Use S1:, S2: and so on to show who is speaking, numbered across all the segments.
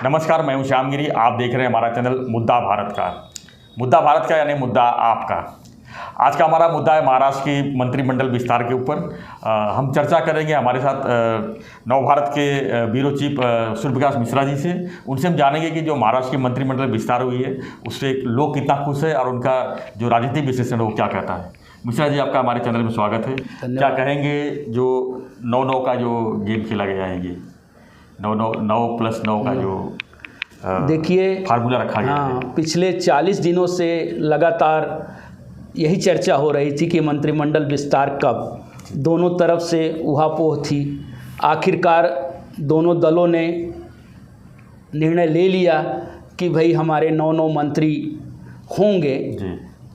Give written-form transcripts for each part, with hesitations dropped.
S1: नमस्कार, मैं हूं श्यामगिरी। आप देख रहे हैं हमारा चैनल मुद्दा भारत का। मुद्दा भारत का यानी मुद्दा आपका। आज का हमारा मुद्दा है महाराष्ट्र की मंत्रिमंडल विस्तार के ऊपर। हम चर्चा करेंगे हमारे साथ नवभारत के ब्यूरो चीफ सूर्यप्रकाश मिश्रा जी से। उनसे हम जानेंगे कि जो महाराष्ट्र की मंत्रिमंडल विस्तार हुई है उससे लोग कितना खुश है और उनका जो राजनीतिक विश्लेषण है वो क्या कहता है। मिश्रा जी, आपका हमारे चैनल में स्वागत है। क्या कहेंगे जो 9-9 का जो गेम खेला गया है, ये 9+9 का जो
S2: देखिए
S1: फार्मूला रखा गया है।
S2: पिछले 40 दिनों से लगातार यही चर्चा हो रही थी कि मंत्रिमंडल विस्तार कब। दोनों तरफ से उहापोह थी। आखिरकार दोनों दलों ने निर्णय ले लिया कि भाई हमारे 9 मंत्री होंगे।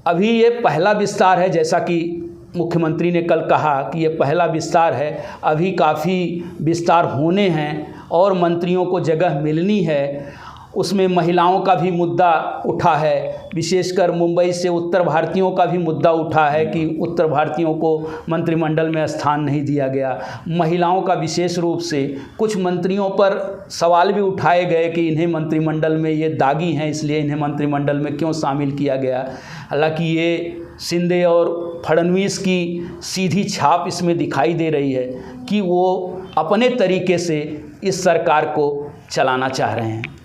S2: अभी ये पहला विस्तार है, जैसा कि मुख्यमंत्री ने कल कहा कि ये पहला विस्तार है। अभी काफ़ी विस्तार होने हैं और मंत्रियों को जगह मिलनी है। उसमें महिलाओं का भी मुद्दा उठा है, विशेषकर मुंबई से उत्तर भारतीयों का भी मुद्दा उठा है कि उत्तर भारतीयों को मंत्रिमंडल में स्थान नहीं दिया गया। महिलाओं का विशेष रूप से कुछ मंत्रियों पर सवाल भी उठाए गए कि इन्हें मंत्रिमंडल में ये दागी हैं, इसलिए इन्हें मंत्रिमंडल में क्यों शामिल किया गया। हालांकि ये शिंदे और फडणवीस की सीधी छाप इसमें दिखाई दे रही है कि वो अपने तरीके से इस सरकार को चलाना चाह रहे हैं।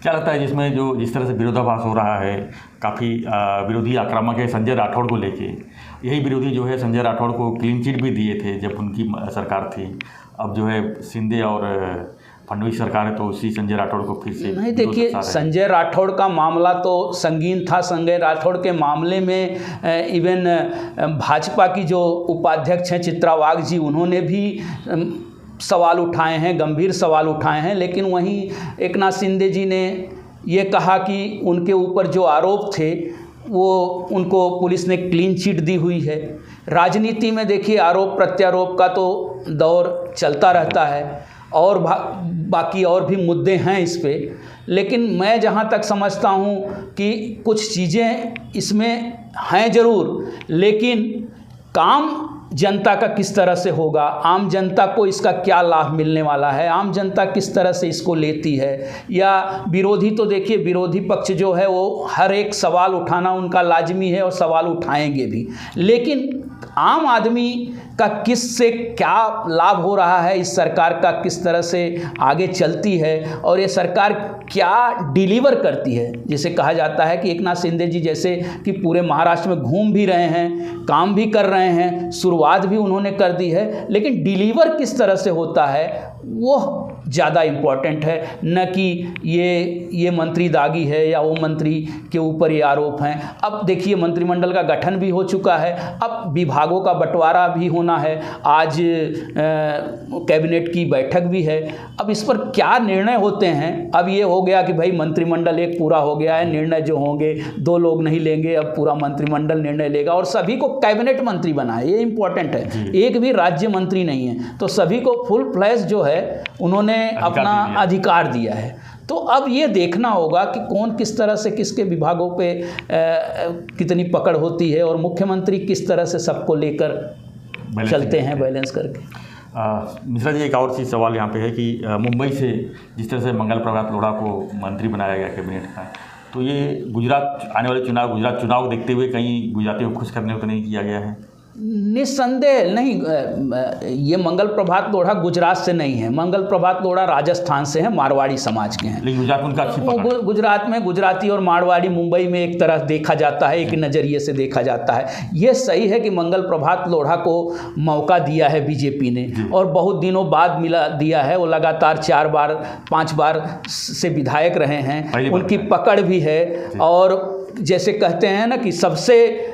S1: क्या लगता है जिस तरह से विरोधाभास हो रहा है, काफ़ी विरोधी आक्रामक है संजय राठौड़ को लेके। यही विरोधी जो है संजय राठौड़ को क्लीन चिट भी दिए थे जब उनकी सरकार थी। अब जो है शिंदे और फडणवीस सरकार है तो उसी संजय राठौड़ को फिर से
S2: नहीं। देखिए, संजय राठौड़ का मामला तो संगीन था। संजय राठौड़ के मामले में इवन भाजपा की जो उपाध्यक्ष हैं चित्रा वाघ जी, उन्होंने भी सवाल उठाए हैं, गंभीर सवाल उठाए हैं। लेकिन वहीं एकनाथ शिंदे जी ने ये कहा कि उनके ऊपर जो आरोप थे वो उनको पुलिस ने क्लीन चिट दी हुई है। राजनीति में देखिए आरोप प्रत्यारोप का तो दौर चलता रहता है और बाकी और भी मुद्दे हैं इस पे। लेकिन मैं जहाँ तक समझता हूँ कि कुछ चीज़ें इसमें हैं ज़रूर, लेकिन काम जनता का किस तरह से होगा, आम जनता को इसका क्या लाभ मिलने वाला है, आम जनता किस तरह से इसको लेती है। या विरोधी तो देखिए, विरोधी पक्ष जो है वो हर एक सवाल उठाना उनका लाजमी है और सवाल उठाएंगे भी। लेकिन आम आदमी का किस से क्या लाभ हो रहा है, इस सरकार का किस तरह से आगे चलती है और ये सरकार क्या डिलीवर करती है। जिसे कहा जाता है कि एकनाथ शिंदे जी जैसे कि पूरे महाराष्ट्र में घूम भी रहे हैं, काम भी कर रहे हैं, शुरुआत भी उन्होंने कर दी है, लेकिन डिलीवर किस तरह से होता है वो ज़्यादा इम्पॉर्टेंट है, न कि ये मंत्री दागी है या वो मंत्री के ऊपर ये आरोप हैं। अब देखिए मंत्रिमंडल का गठन भी हो चुका है, अब विभागों का बंटवारा भी होना है। आज कैबिनेट की बैठक भी है। अब इस पर क्या निर्णय होते हैं। अब ये हो गया कि भाई मंत्रिमंडल एक पूरा हो गया है, निर्णय जो होंगे 2 लोग नहीं लेंगे, अब पूरा मंत्रिमंडल निर्णय लेगा और सभी को कैबिनेट मंत्री बनाए। ये इम्पोर्टेंट है, एक भी राज्य मंत्री नहीं है, तो सभी को फुल फ्लैश जो है उन्होंने अपना अधिकार दिया है। तो अब ये देखना होगा कि कौन किस तरह से किसके विभागों पे कितनी पकड़ होती है और मुख्यमंत्री किस तरह से सबको लेकर चलते हैं बैलेंस करके।
S1: मिश्रा जी, एक और चीज़ सवाल यहाँ पे है कि मुंबई से जिस तरह से मंगल प्रभात लोढ़ा को मंत्री बनाया गया कैबिनेट का, तो ये गुजरात आने वाले गुजरात चुनाव को देखते हुए कहीं गुजरातियों को खुश करने को तो नहीं किया गया है?
S2: निस्संदेह नहीं। ये मंगल प्रभात लोढ़ा गुजरात से नहीं है, मंगल प्रभात लोढ़ा राजस्थान से है, मारवाड़ी समाज के हैं।
S1: लेकिन गुजरात में उनका अच्छी पकड़।
S2: गुजरात में गुजराती और मारवाड़ी मुंबई में एक तरह देखा जाता है, एक नज़रिए से देखा जाता है। ये सही है कि मंगल प्रभात लोढ़ा को मौका दिया है बीजेपी ने और बहुत दिनों बाद दिया है। वो लगातार 4 बार 5 बार से विधायक रहे हैं, उनकी पकड़ भी है। और जैसे कहते हैं ना कि सबसे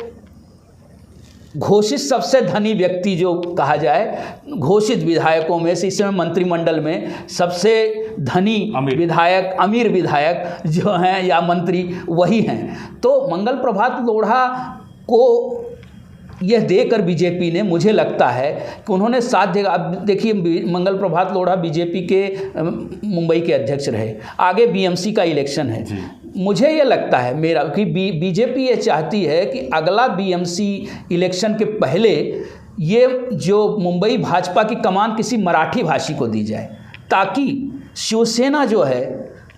S2: घोषित सबसे धनी व्यक्ति जो कहा जाए घोषित विधायकों में से, इस समय मंत्रिमंडल में सबसे धनी विधायक, अमीर विधायक जो हैं या मंत्री वही हैं। तो मंगल प्रभात लोढ़ा को यह देकर बीजेपी ने, मुझे लगता है कि उन्होंने साथ देगा। अब देखिए मंगल प्रभात लोढ़ा बीजेपी के मुंबई के अध्यक्ष रहे, आगे बीएमसी का इलेक्शन है। मुझे ये लगता है मेरा कि बीजेपी ये चाहती है कि अगला बीएमसी इलेक्शन के पहले ये जो मुंबई भाजपा की कमान किसी मराठी भाषी को दी जाए, ताकि शिवसेना जो है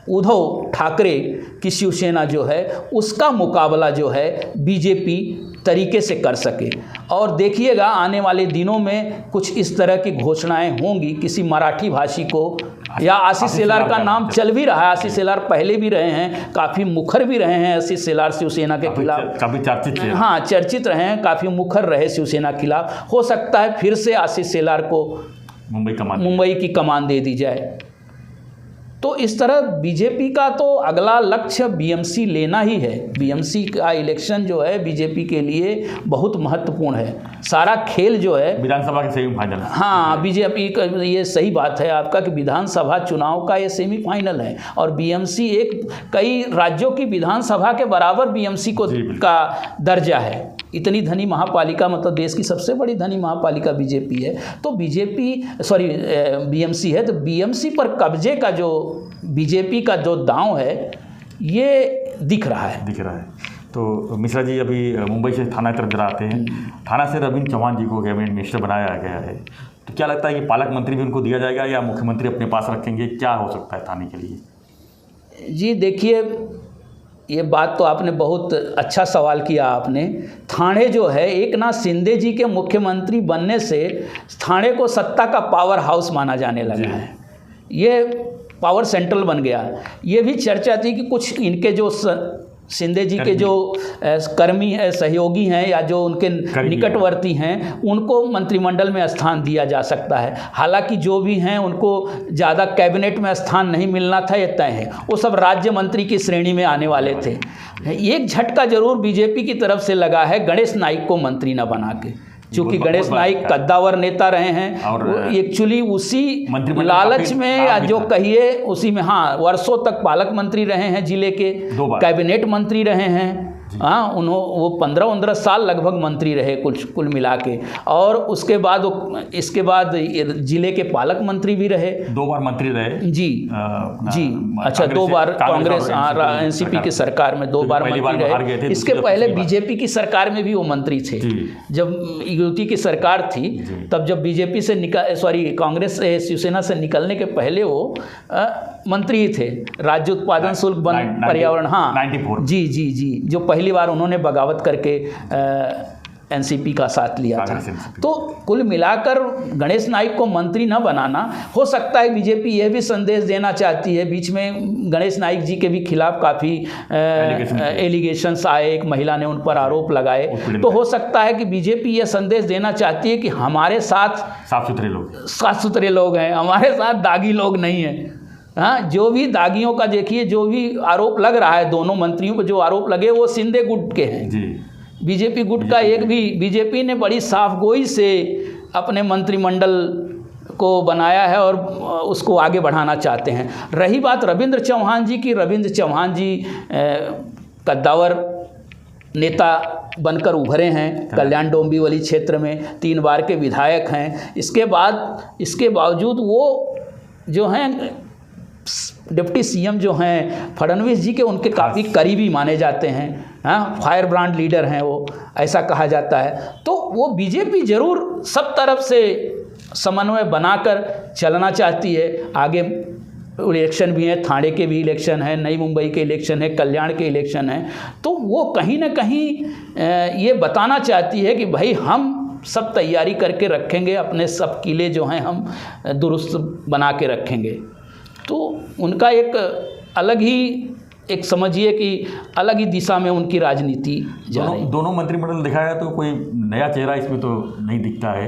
S2: उद्धव ठाकरे की शिवसेना जो है उसका मुकाबला जो है बीजेपी तरीके से कर सके। और देखिएगा आने वाले दिनों में कुछ इस तरह की घोषणाएं होंगी किसी मराठी भाषी को, या आशीष शेलार का नाम चल भी रहा है। आशीष शेलार पहले भी रहे हैं, काफ़ी मुखर भी रहे हैं आशीष शेलार शिवसेना के खिलाफ,
S1: काफ़ी चर्चित थे।
S2: हाँ चर्चित रहे हैं, काफ़ी मुखर रहे शिवसेना के खिलाफ। हो सकता है फिर से आशीष शेलार को मुंबई की कमान दे दी जाए। तो इस तरह बीजेपी का तो अगला लक्ष्य बीएमसी लेना ही है। बीएमसी का इलेक्शन जो है बीजेपी के लिए बहुत महत्वपूर्ण है। सारा खेल जो है
S1: विधानसभा के सेमीफाइनल,
S2: हाँ बीजेपी का ये सही बात है आपका कि विधानसभा चुनाव का ये सेमीफाइनल है, और बीएमसी एक कई राज्यों की विधानसभा के बराबर बीएमसी को का दर्जा है। इतनी धनी महापालिका, मतलब देश की सबसे बड़ी धनी महापालिका बीजेपी है। तो बीएमसी है। तो बीएमसी पर कब्जे का जो बीजेपी का जो दांव है ये दिख रहा है।
S1: तो मिश्रा जी अभी मुंबई से थाना की तरफ जरा आते हैं। थाना से रविंद्र चौहान जी को कैबिनेट मिनिस्टर बनाया गया है, तो क्या लगता है कि पालक मंत्री भी उनको दिया जाएगा या मुख्यमंत्री अपने पास रखेंगे? क्या हो सकता है थाने के लिए?
S2: जी देखिए, ये बात तो आपने बहुत अच्छा सवाल किया आपने। थाने जो है एकनाथ शिंदे जी के मुख्यमंत्री बनने से थाने को सत्ता का पावर हाउस माना जाने लगा है। ये पावर सेंट्रल बन गया। ये भी चर्चा थी कि कुछ इनके जो शिंदे जी के जो कर्मी है, सहयोगी हैं या जो उनके निकटवर्ती हैं, उनको मंत्रिमंडल में स्थान दिया जा सकता है। हालांकि जो भी हैं उनको ज़्यादा कैबिनेट में स्थान नहीं मिलना था, ये तय है। वो सब राज्य मंत्री की श्रेणी में आने वाले थे। एक झटका जरूर बीजेपी की तरफ से लगा है गणेश नाइक को मंत्री न बना के, क्योंकि गणेश नाइक कद्दावर नेता रहे हैं और एक्चुअली उसी लालच में या जो कहिए उसी में, हाँ वर्षों तक पालक मंत्री रहे हैं, जिले के कैबिनेट मंत्री रहे हैं। हाँ वो 15-15 साल लगभग मंत्री रहे कुल मिला के, और उसके बाद इसके बाद जिले के पालक मंत्री भी रहे,
S1: 2 बार मंत्री रहे।
S2: जी अच्छा, 2 बार कांग्रेस एनसीपी की सरकार में 2 बार मंत्री रहे। इसके पहले बीजेपी की सरकार में भी वो मंत्री थे। जब युति की सरकार थी तब जब बीजेपी से कांग्रेस से शिवसेना से निकलने के पहले वो मंत्री ही थे। राज्य उत्पादन शुल्क वन पर्यावरण, हाँ
S1: 94
S2: जी जो पहली बार उन्होंने बगावत करके एनसीपी का साथ लिया था। तो कुल मिलाकर गणेश नाइक को मंत्री न बनाना, हो सकता है बीजेपी यह भी संदेश देना चाहती है। बीच में गणेश नाइक जी के भी खिलाफ काफ़ी एलिगेशंस आए, एक महिला ने उन पर आरोप लगाए। तो हो सकता है कि बीजेपी यह संदेश देना चाहती है कि हमारे साथ साफ सुथरे लोग हैं, हमारे साथ दागी लोग नहीं हैं। हाँ, जो भी दागियों का देखिए, जो भी आरोप लग रहा है, दोनों मंत्रियों पर जो आरोप लगे वो शिंदे गुट के हैं। बीजेपी गुट का एक भी, बीजेपी ने बड़ी साफगोई से अपने मंत्रिमंडल को बनाया है और उसको आगे बढ़ाना चाहते हैं। रही बात रविंद्र चौहान जी की, रविंद्र चौहान जी कद्दावर नेता बनकर उभरे हैं, कल्याण डोंबिवली क्षेत्र में 3 बार के विधायक हैं। इसके बावजूद वो जो हैं डिप्टी सीएम जो हैं फडणवीस जी के, उनके काफ़ी करीबी माने जाते हैं। हाँ, फायर ब्रांड लीडर हैं वो, ऐसा कहा जाता है। तो वो बीजेपी जरूर सब तरफ से समन्वय बनाकर चलना चाहती है। आगे इलेक्शन भी है, थाने के भी इलेक्शन है, नई मुंबई के इलेक्शन है, कल्याण के इलेक्शन है। तो वो कहीं ना कहीं ये बताना चाहती है कि भाई हम सब तैयारी करके रखेंगे, अपने सब किले जो हैं हम दुरुस्त बना के रखेंगे। तो उनका एक अलग ही, एक समझिए कि अलग ही दिशा में उनकी राजनीति जा रही है।
S1: दोनों मंत्रिमंडल दिखाया है तो कोई नया चेहरा इसमें तो नहीं दिखता है,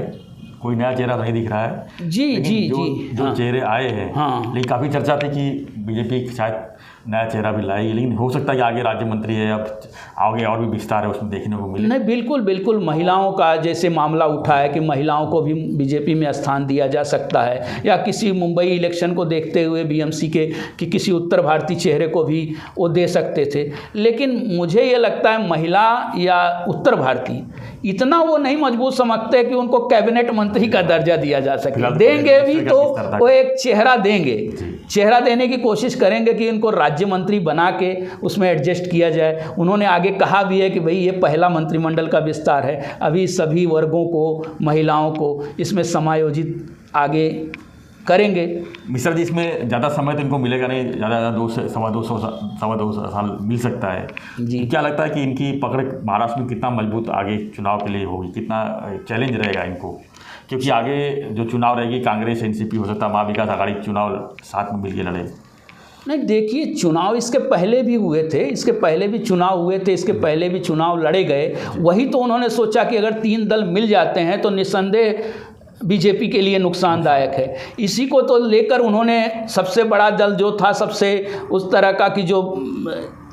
S1: कोई नया चेहरा नहीं दिख रहा है। जो चेहरे आए हैं, लेकिन काफ़ी चर्चा थी कि बीजेपी शायद नया चेहरा भी लाएगी, लेकिन हो सकता है कि आगे राज्य मंत्री है, अब आगे और भी विस्तार है उसमें देखने को मिले।
S2: नहीं, बिल्कुल महिलाओं का जैसे मामला उठा है कि महिलाओं को भी बीजेपी में स्थान दिया जा सकता है, या किसी मुंबई इलेक्शन को देखते हुए बीएमसी के कि किसी उत्तर भारतीय चेहरे को भी वो दे सकते थे। लेकिन मुझे ये लगता है महिला या उत्तर भारतीय इतना वो नहीं मजबूत समझते कि उनको कैबिनेट मंत्री का दर्जा दिया जा सके। देंगे भी तो वो एक चेहरा देंगे, चेहरा देने की कोशिश करेंगे कि इनको राज्य मंत्री बना के उसमें एडजस्ट किया जाए। उन्होंने आगे कहा भी है कि भाई ये पहला मंत्रिमंडल का विस्तार है, अभी सभी वर्गों को, महिलाओं को इसमें समायोजित आगे करेंगे।
S1: मिश्रा जी, इसमें ज़्यादा समय तो इनको मिलेगा नहीं, ज़्यादा 2 से सवा 2 साल मिल सकता है
S2: जी।
S1: क्या लगता है कि इनकी पकड़ महाराष्ट्र में कितना मजबूत आगे चुनाव के लिए होगी, कितना चैलेंज रहेगा इनको? क्योंकि आगे जो चुनाव रहेगी कांग्रेस एनसीपी, हो सकता है महाविकास आघाड़ी चुनाव साथ में मिलकर लड़े।
S2: नहीं, देखिए, चुनाव इसके पहले भी हुए थे, इसके पहले भी चुनाव हुए थे, इसके पहले भी चुनाव लड़े गए। वही तो उन्होंने सोचा कि अगर 3 दल मिल जाते हैं तो निस्संदेह बीजेपी के लिए नुकसानदायक है। इसी को तो लेकर उन्होंने सबसे बड़ा दल जो था, सबसे उस तरह का कि जो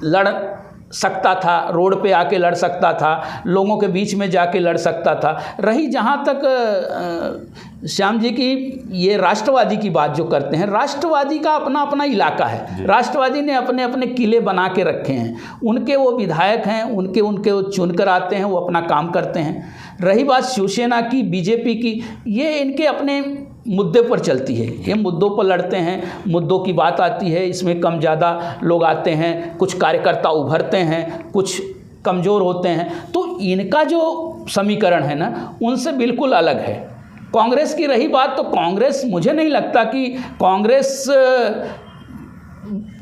S2: लड़ सकता था, रोड पे आके लड़ सकता था, लोगों के बीच में जाके लड़ सकता था। रही जहाँ तक श्याम जी की ये राष्ट्रवादी की बात जो करते हैं, राष्ट्रवादी का अपना अपना इलाका है। राष्ट्रवादी ने अपने अपने किले बना के रखे हैं, उनके वो विधायक हैं, उनके वो चुनकर आते हैं, वो अपना काम करते हैं। रही बात शिवसेना की, बीजेपी की, ये इनके अपने मुद्दे पर चलती है, ये मुद्दों पर लड़ते हैं, मुद्दों की बात आती है, इसमें कम ज़्यादा लोग आते हैं, कुछ कार्यकर्ता उभरते हैं, कुछ कमज़ोर होते हैं। तो इनका जो समीकरण है ना, उनसे बिल्कुल अलग है। कांग्रेस की रही बात, तो कांग्रेस, मुझे नहीं लगता कि कांग्रेस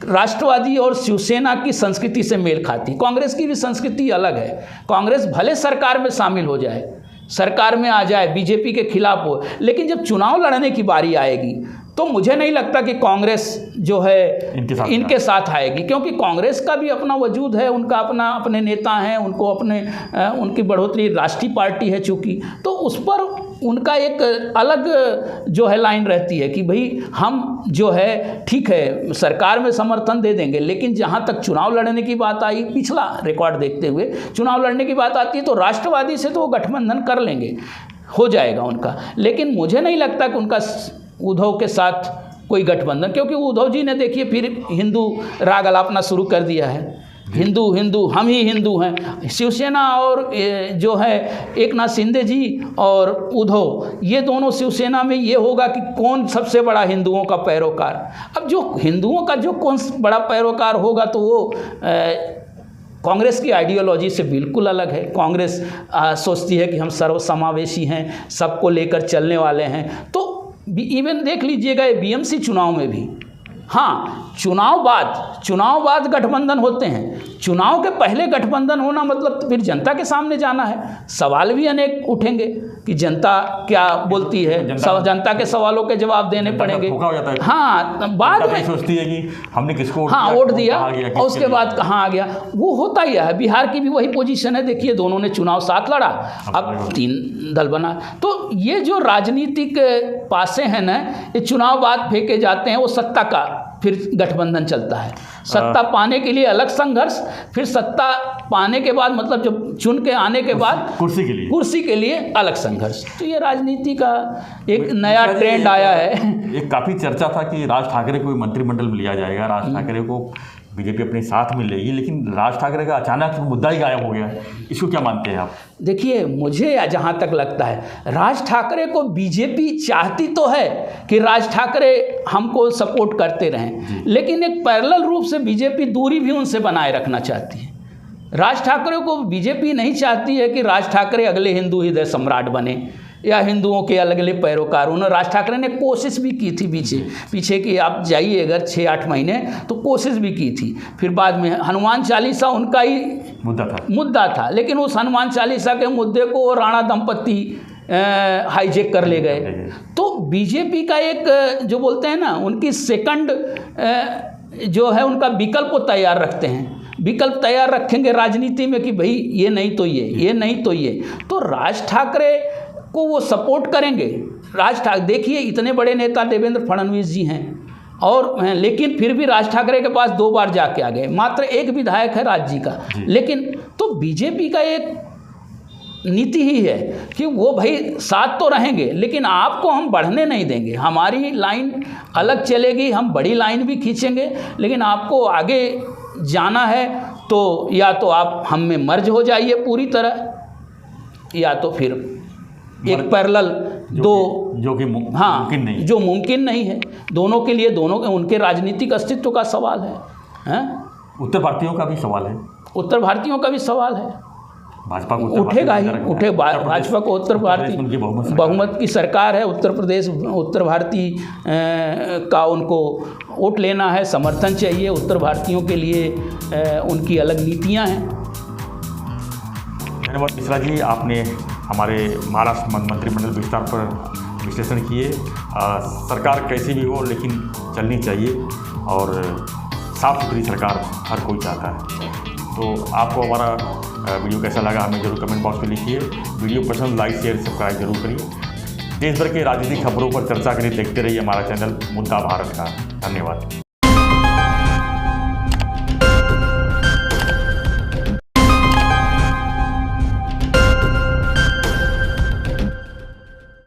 S2: राष्ट्रवादी और शिवसेना की संस्कृति से मेल खाती। कांग्रेस की भी संस्कृति अलग है। कांग्रेस भले सरकार में शामिल हो जाए, सरकार में आ जाए, बीजेपी के खिलाफ हो, लेकिन जब चुनाव लड़ने की बारी आएगी तो मुझे नहीं लगता कि कांग्रेस जो है इनके साथ आएगी, क्योंकि कांग्रेस का भी अपना वजूद है, उनका अपने नेता हैं, उनको उनकी बढ़ोतरी राष्ट्रीय पार्टी है चूँकि, तो उस पर उनका एक अलग जो है लाइन रहती है कि भाई हम जो है ठीक है सरकार में समर्थन दे देंगे, लेकिन जहाँ तक चुनाव लड़ने की बात आई, पिछला रिकॉर्ड देखते हुए चुनाव लड़ने की बात आती है तो राष्ट्रवादी से तो वो गठबंधन कर लेंगे, हो जाएगा उनका। लेकिन मुझे नहीं लगता कि उनका उद्धव के साथ कोई गठबंधन, क्योंकि उद्धव जी ने देखिए फिर हिंदू राग अलापना शुरू कर दिया है, हिंदू हिंदू, हम ही हिंदू हैं। शिवसेना और जो है एकनाथ शिंदे जी और उद्धव, ये दोनों शिवसेना में ये होगा कि कौन सबसे बड़ा हिंदुओं का पैरोकार। अब जो हिंदुओं का जो कौन बड़ा पैरोकार होगा तो वो कांग्रेस की आइडियोलॉजी से बिल्कुल अलग है। कांग्रेस सोचती है कि हम सर्वसमावेशी हैं, सबको लेकर चलने वाले हैं। तो इवन देख लीजिएगा बीएमसी चुनाव में भी, हाँ, चुनाव बाद गठबंधन होते हैं। चुनाव के पहले गठबंधन होना मतलब फिर जनता के सामने जाना है, सवाल भी अनेक उठेंगे कि जनता क्या बोलती है, जनता के सवालों के जवाब देने पड़ेंगे। हाँ, बाद में सोचती है कि हमने किसको वोट दिया और उसके बाद कहाँ आ गया, वो होता ही है। बिहार की भी वही पोजीशन है, देखिए दोनों ने चुनाव साथ लड़ा, अब 3 दल बना। तो ये जो राजनीतिक पासे हैं ना, ये चुनाव बाद फेंके जाते हैं, वो सत्ता का फिर गठबंधन चलता है। सत्ता पाने के लिए अलग संघर्ष, फिर सत्ता पाने के बाद मतलब जब चुन के आने के बाद कुर्सी के लिए अलग संघर्ष। तो ये राजनीति का एक नया ट्रेंड आया है।
S1: एक काफ़ी चर्चा था कि राज ठाकरे को मंत्रिमंडल में लिया जाएगा, राज ठाकरे को बीजेपी अपने साथ में लेगी, लेकिन राज ठाकरे का अचानक मुद्दा ही गायब हो गया। इसको क्या मानते हैं आप? देखिए,
S2: मुझे जहाँ तक लगता है, राज ठाकरे को बीजेपी चाहती तो है कि राज ठाकरे हमको सपोर्ट करते रहें, लेकिन एक पैरेलल रूप से बीजेपी दूरी भी उनसे बनाए रखना चाहती है। राज ठाकरे को बीजेपी नहीं चाहती है कि राज ठाकरे अगले हिंदू हृदय सम्राट बने या हिंदुओं के अलग अलग पैरोकार। उन्होंने राज ठाकरे ने कोशिश भी की थी पीछे की आप जाइए अगर 6-8 महीने, तो कोशिश भी की थी। फिर बाद में हनुमान चालीसा उनका ही मुद्दा था, लेकिन उस हनुमान चालीसा के मुद्दे को राणा दंपत्ति हाईजेक कर ले गए। तो बीजेपी का एक जो बोलते हैं ना, उनकी सेकंड जो है उनका विकल्प को तैयार रखते हैं, विकल्प तैयार रखेंगे राजनीति में कि भाई ये नहीं तो ये नहीं तो ये। तो राज ठाकरे को वो सपोर्ट करेंगे। राज ठाकरे देखिए, इतने बड़े नेता देवेंद्र फडणवीस जी हैं और लेकिन फिर भी राज ठाकरे के पास 2 बार जाके आ गए, मात्र 1 विधायक है राज्य का। लेकिन तो बीजेपी का एक नीति ही है कि वो भाई साथ तो रहेंगे, लेकिन आपको हम बढ़ने नहीं देंगे, हमारी लाइन अलग चलेगी, हम बड़ी लाइन भी खींचेंगे, लेकिन आपको आगे जाना है तो या तो आप हम में मर्ज हो जाइए पूरी तरह, या तो फिर एक पैरेलल जो कि मुमकिन नहीं, जो मुमकिन नहीं है। दोनों के लिए उनके राजनीतिक अस्तित्व का सवाल है। उत्तर भारतीयों का भी सवाल है।
S1: भाजपा को उत्तर
S2: उठेगा ही,
S1: भारत में
S2: उठे भाजपा को उत्तर भारतीय
S1: उनकी
S2: बहुमत की सरकार है। उत्तर भारतीय का उनको वोट लेना है, समर्थन चाहिए। उत्तर भारतीयों के लिए उनकी अलग नीतियां हैं।
S1: धन्यवाद मिश्रा जी, आपने हमारे महाराष्ट्र मंत्रिमंडल विस्तार पर विश्लेषण किए। सरकार कैसी भी हो लेकिन चलनी चाहिए और साफ सुथरी सरकार हर कोई चाहता है। तो आपको हमारा वीडियो कैसा लगा हमें जरूर कमेंट बॉक्स में लिखिए। वीडियो पसंद लाइक शेयर सब्सक्राइब जरूर करिए। देश भर के राजनीतिक खबरों पर चर्चा के लिए देखते रहिए हमारा चैनल मुद्दा भारत का। धन्यवाद।